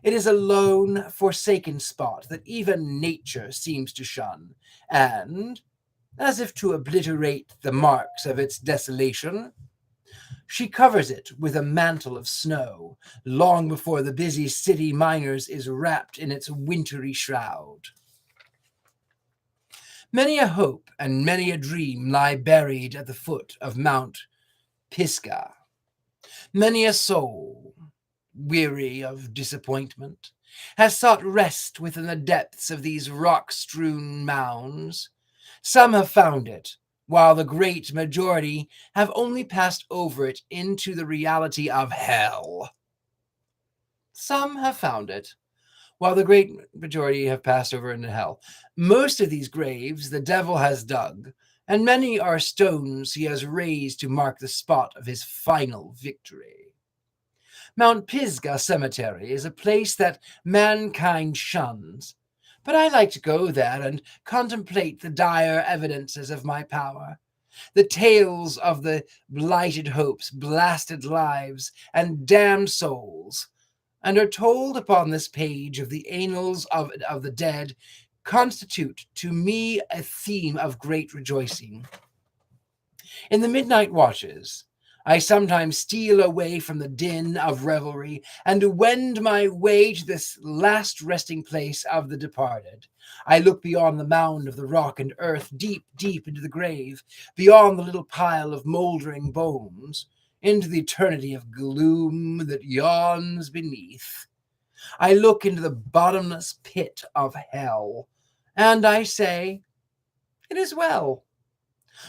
It is a lone, forsaken spot that even nature seems to shun, and, as if to obliterate the marks of its desolation, she covers it with a mantle of snow, long before the busy city miners is wrapped in its wintry shroud. Many a hope and many a dream lie buried at the foot of Mount Pisgah. Many a soul, weary of disappointment, has sought rest within the depths of these rock-strewn mounds. Some have found it, while the great majority have only passed over it into the reality of hell. Some have found it, while the great majority have passed over into hell. Most of these graves the devil has dug, and many are stones he has raised to mark the spot of his final victory. Mount Pisgah Cemetery is a place that mankind shuns, but I like to go there and contemplate the dire evidences of my power. the tales of the blighted hopes, blasted lives, and damned souls, and are told upon this page of the annals of the dead, constitute to me a theme of great rejoicing. In the midnight watches, I sometimes steal away from the din of revelry and wend my way to this last resting place of the departed. I look beyond the mound of the rock and earth, deep, deep into the grave, beyond the little pile of mouldering bones, into the eternity of gloom that yawns beneath. I look into the bottomless pit of hell, and I say, "It is well."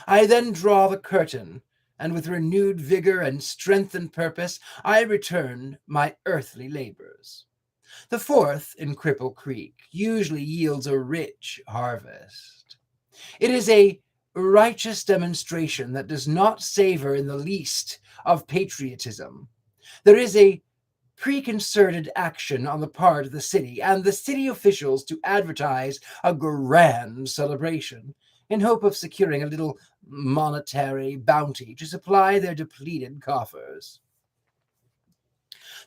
I then draw the curtain, and with renewed vigor and strengthened purpose, I return my earthly labors. The fourth in Cripple Creek usually yields a rich harvest. It is a righteous demonstration that does not savor in the least of patriotism. There is a preconcerted action on the part of the city and the city officials to advertise a grand celebration in hope of securing a little monetary bounty to supply their depleted coffers.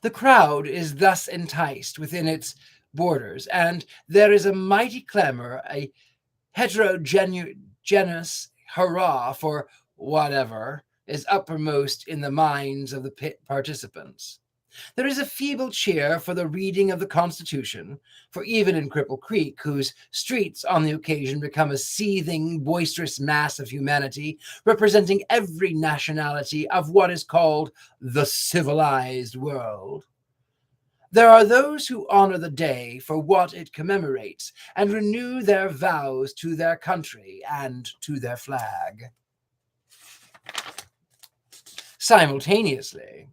The crowd is thus enticed within its borders, and there is a mighty clamor, a heterogeneous hurrah for whatever is uppermost in the minds of the pit participants. There is a feeble cheer for the reading of the Constitution, for even in Cripple Creek, whose streets on the occasion become a seething, boisterous mass of humanity, representing every nationality of what is called the civilized world, there are those who honor the day for what it commemorates and renew their vows to their country and to their flag. Simultaneously,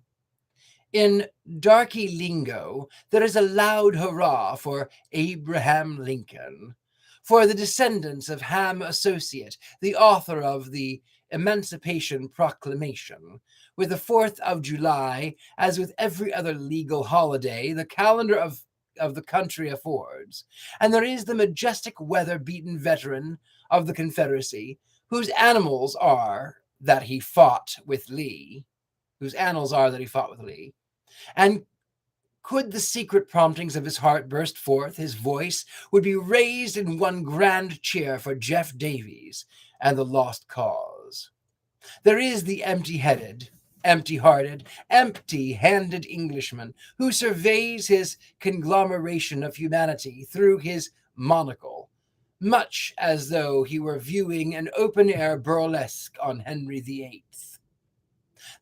in darky lingo, there is a loud hurrah for Abraham Lincoln, for the descendants of Ham Associate, the author of the Emancipation Proclamation. With the 4th of July, as with every other legal holiday, the calendar of the country affords. And there is the majestic weather-beaten veteran of the Confederacy, whose annals are that he fought with Lee. And could the secret promptings of his heart burst forth, his voice would be raised in one grand cheer for Jeff Davies and the lost cause. There is the empty-headed, empty-hearted, empty-handed Englishman who surveys his conglomeration of humanity through his monocle, much as though he were viewing an open-air burlesque on Henry VIII.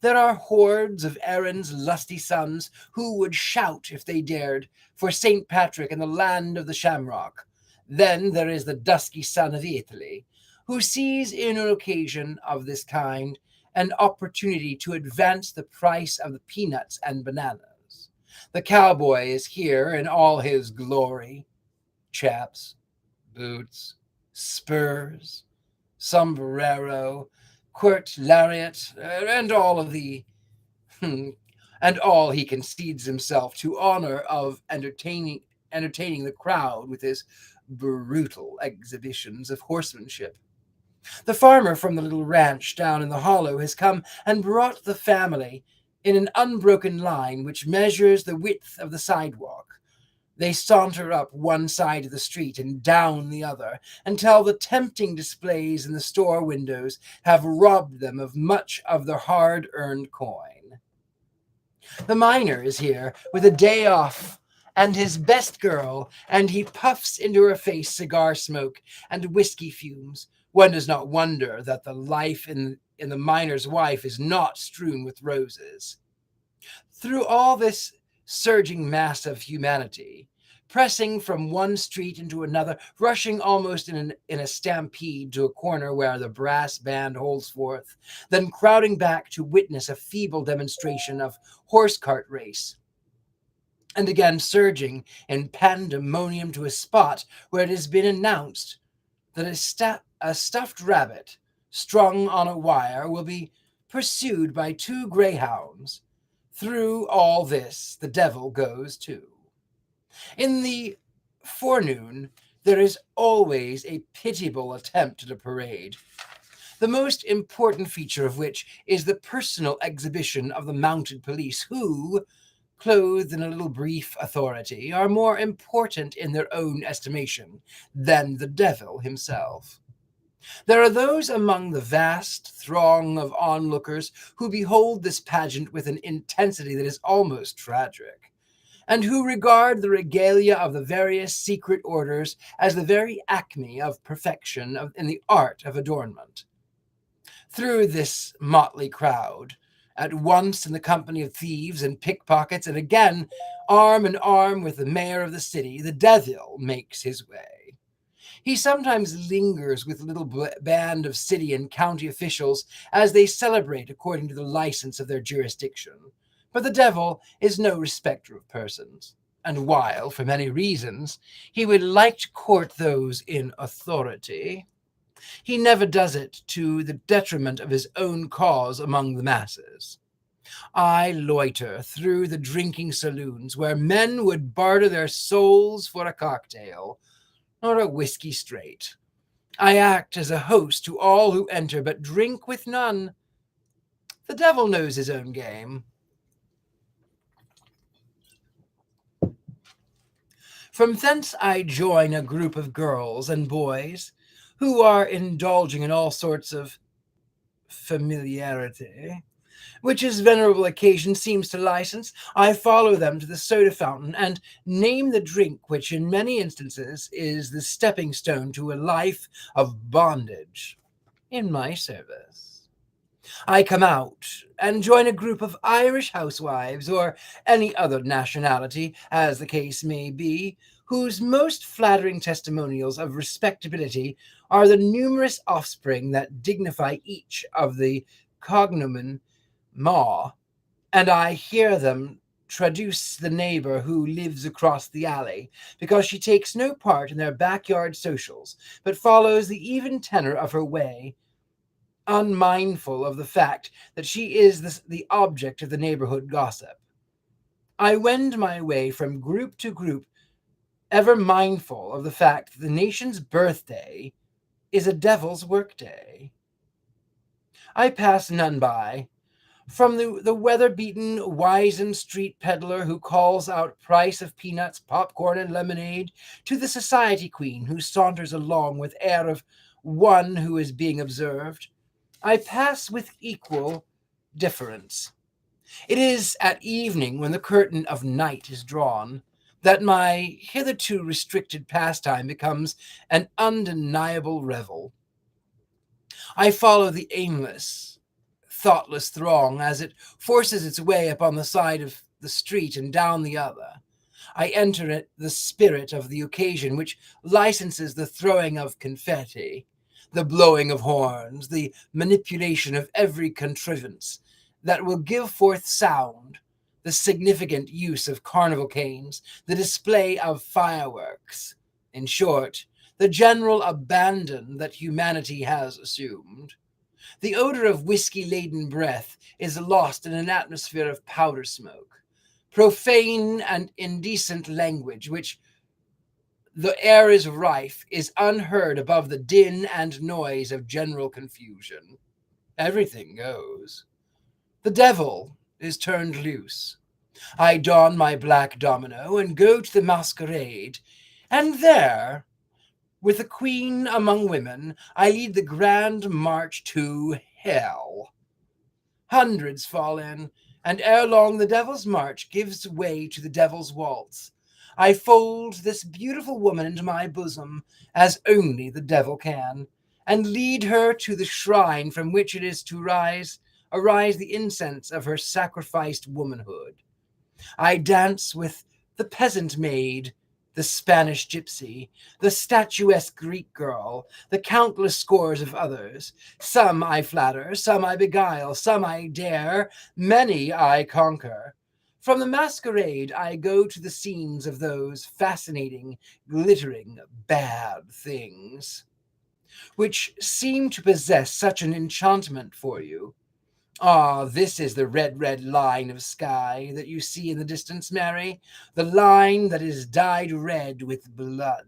There are hordes of Erin's lusty sons who would shout, if they dared, for St. Patrick and the land of the shamrock. Then there is the dusky son of Italy, who sees in an occasion of this kind an opportunity to advance the price of the peanuts and bananas. The cowboy is here in all his glory: chaps, boots, spurs, sombrero, quirt, lariat, and all of the and all he concedes himself to honor of entertaining the crowd with his brutal exhibitions of horsemanship. The farmer from the little ranch down in the hollow has come and brought the family in an unbroken line which measures the width of the sidewalk. They saunter up one side of the street and down the other until the tempting displays in the store windows have robbed them of much of their hard-earned coin. The miner is here with a day off and his best girl, and he puffs into her face cigar smoke and whiskey fumes. One does not wonder that the life in the miner's wife is not strewn with roses. Through all this surging mass of humanity, pressing from one street into another, rushing almost in a stampede to a corner where the brass band holds forth, then crowding back to witness a feeble demonstration of horse cart race, and again surging in pandemonium to a spot where it has been announced that a stuffed rabbit strung on a wire will be pursued by 2 greyhounds. Through all this, the devil goes too. In the forenoon, there is always a pitiable attempt at a parade. the most important feature of which is the personal exhibition of the mounted police who, clothed in a little brief authority, are more important in their own estimation than the devil himself. There are those among the vast throng of onlookers who behold this pageant with an intensity that is almost tragic, and who regard the regalia of the various secret orders as the very acme of perfection in the art of adornment. Through this motley crowd, at once in the company of thieves and pickpockets, and again arm in arm with the mayor of the city, the devil makes his way. He sometimes lingers with a little band of city and county officials as they celebrate according to the license of their jurisdiction. But the devil is no respecter of persons, and while, for many reasons, he would like to court those in authority, he never does it to the detriment of his own cause among the masses. I loiter through the drinking saloons where men would barter their souls for a cocktail or a whiskey straight. I act as a host to all who enter, but drink with none. The devil knows his own game. From thence I join a group of girls and boys who are indulging in all sorts of familiarity, which his venerable occasion seems to license. I follow them to the soda fountain and name the drink which in many instances is the stepping stone to a life of bondage in my service. I come out and join a group of Irish housewives, or any other nationality, as the case may be, whose most flattering testimonials of respectability are the numerous offspring that dignify each of the cognomen Ma, and I hear them traduce the neighbor who lives across the alley, because she takes no part in their backyard socials, but follows the even tenor of her way, unmindful of the fact that she is the object of the neighborhood gossip. I wend my way from group to group, ever mindful of the fact that the nation's birthday is a devil's workday. I pass none by, from the weather-beaten, wizened street peddler who calls out price of peanuts, popcorn, and lemonade, to the society queen who saunters along with air of one who is being observed. I pass with equal difference. It is at evening, when the curtain of night is drawn, that my hitherto restricted pastime becomes an undeniable revel. I follow the aimless, thoughtless throng as it forces its way up on the side of the street and down the other. I enter it the spirit of the occasion, which licenses the throwing of confetti, the blowing of horns, the manipulation of every contrivance that will give forth sound, the significant use of carnival canes, the display of fireworks. In short, the general abandon that humanity has assumed. The odor of whiskey-laden breath is lost in an atmosphere of powder smoke. Profane and indecent language, which the air is rife, is unheard above the din and noise of general confusion. Everything goes. The devil is turned loose. I don my black domino and go to the masquerade, and there, with the queen among women, I lead the grand march to hell. Hundreds fall in, and ere long the devil's march gives way to the devil's waltz. I fold this beautiful woman into my bosom, as only the devil can, and lead her to the shrine from which it is to arise the incense of her sacrificed womanhood. I dance with the peasant maid, the Spanish gypsy, the statuesque Greek girl, the countless scores of others. Some I flatter, some I beguile, some I dare, many I conquer. From the masquerade I go to the scenes of those fascinating, glittering, bad things, which seem to possess such an enchantment for you. Ah, this is the red, red line of sky that you see in the distance, Mary, the line that is dyed red with blood.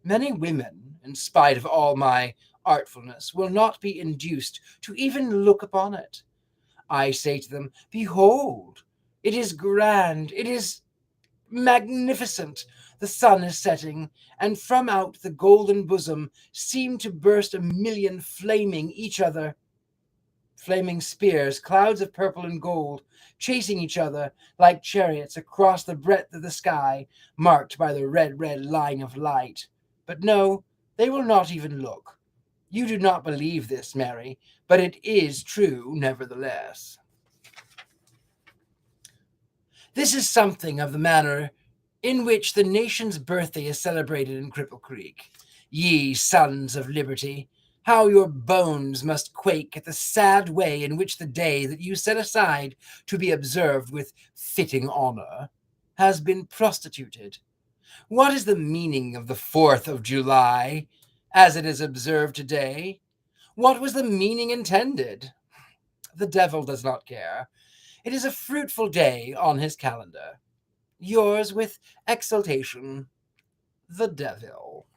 Many women, in spite of all my artfulness will not be induced to even look upon it. I say to them, behold, it is grand, it is magnificent. The sun is setting, and from out the golden bosom seem to burst a million flaming spears, clouds of purple and gold, chasing each other like chariots across the breadth of the sky, marked by the red, red line of light. But no, they will not even look. You do not believe this, Mary, but it is true nevertheless. This is something of the manner in which the nation's birthday is celebrated in Cripple Creek. Ye sons of liberty, how your bones must quake at the sad way in which the day that you set aside to be observed with fitting honor has been prostituted. What is the meaning of the 4th of July, as it is observed today? What was the meaning intended? The devil does not care. It is a fruitful day on his calendar. Yours with exultation, the devil.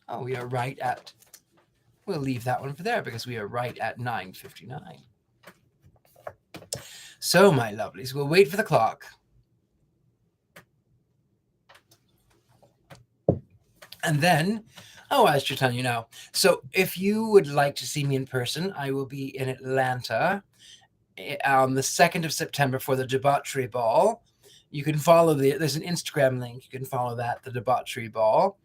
Oh, we are right at... We'll leave that one for there because we are right at 9:59. So, my lovelies, we'll wait for the clock. And then, I should tell you now. So if you would like to see me in person, I will be in Atlanta on the 2nd of September for the Debauchery Ball. You can follow there's an Instagram link. You can follow that, the Debauchery Ball.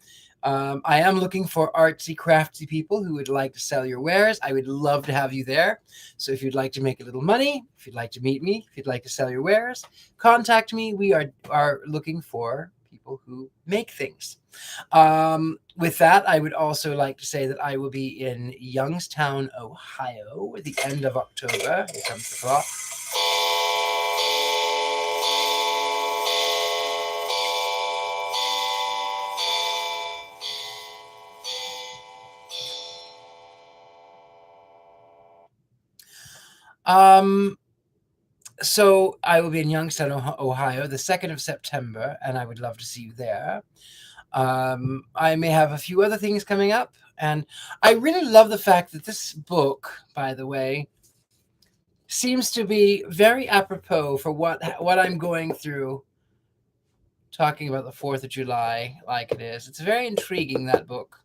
I am looking for artsy, crafty people who would like to sell your wares. I would love to have you there. So if you'd like to make a little money, if you'd like to meet me, if you'd like to sell your wares, contact me. We are looking for people who make things. With that, I would also like to say that I will be in Youngstown, Ohio at the end of October. Here comes the clock. So I will be in Youngstown, Ohio, the 2nd of September, and I would love to see you there. I may have a few other things coming up, and I really love the fact that this book, by the way, seems to be very apropos for what I'm going through, talking about the 4th of July like it is. It's very intriguing, that book.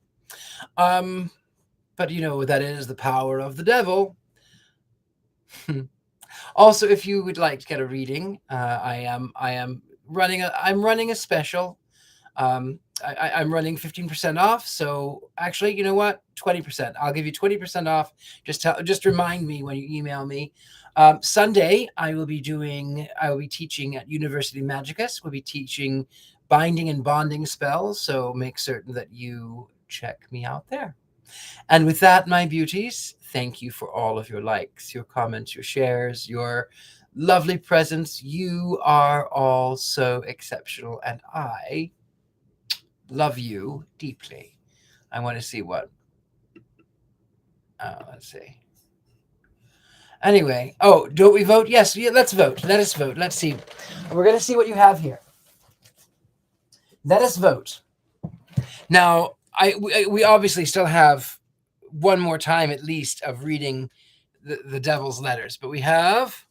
But you know, that is the power of the devil. Also, if you would like to get a reading, I'm running a special. I'm running 15% off. So actually, you know what? 20%. I'll give you 20% off. Just remind me when you email me. Sunday, I will be teaching at University Magicus. We'll be teaching binding and bonding spells. So make certain that you check me out there. And with that, my beauties, thank you for all of your likes, your comments, your shares, your lovely presence. You are all so exceptional, and I love you deeply. I want to see what... let's see. Anyway, don't we vote? Yes, let's vote. Let us vote. Let's see. We're going to see what you have here. Let us vote. Now, we obviously still have one more time at least of reading the devil's letters, but we have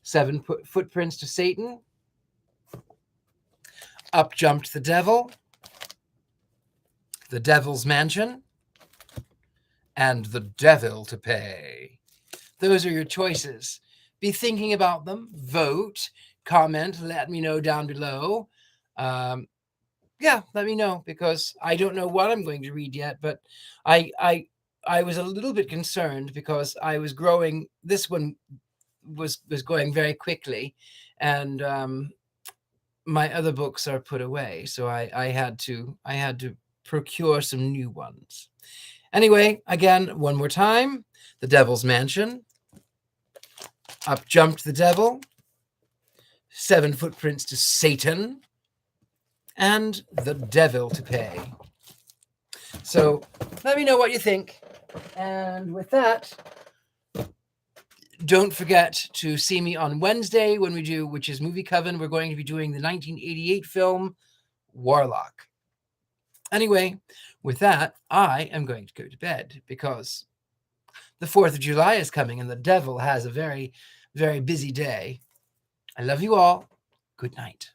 7 footprints to Satan, up jumped the devil, the devil's mansion, and the devil to pay. Those are your choices. Be thinking about them. Vote, comment, let me know down below. Let me know, because I don't know what I'm going to read yet, but I was a little bit concerned because I was growing. This one was going very quickly, and my other books are put away, so I had to procure some new ones. Anyway, again, one more time: the devil's mansion, up jumped the devil, 7 footprints to Satan, and the devil to pay. So let me know what you think. And with that, don't forget to see me on Wednesday when we do, which is Movie Coven. We're going to be doing the 1988 film Warlock. Anyway, with that, I am going to go to bed because the 4th of July is coming and the devil has a very, very busy day. I love you all. Good night.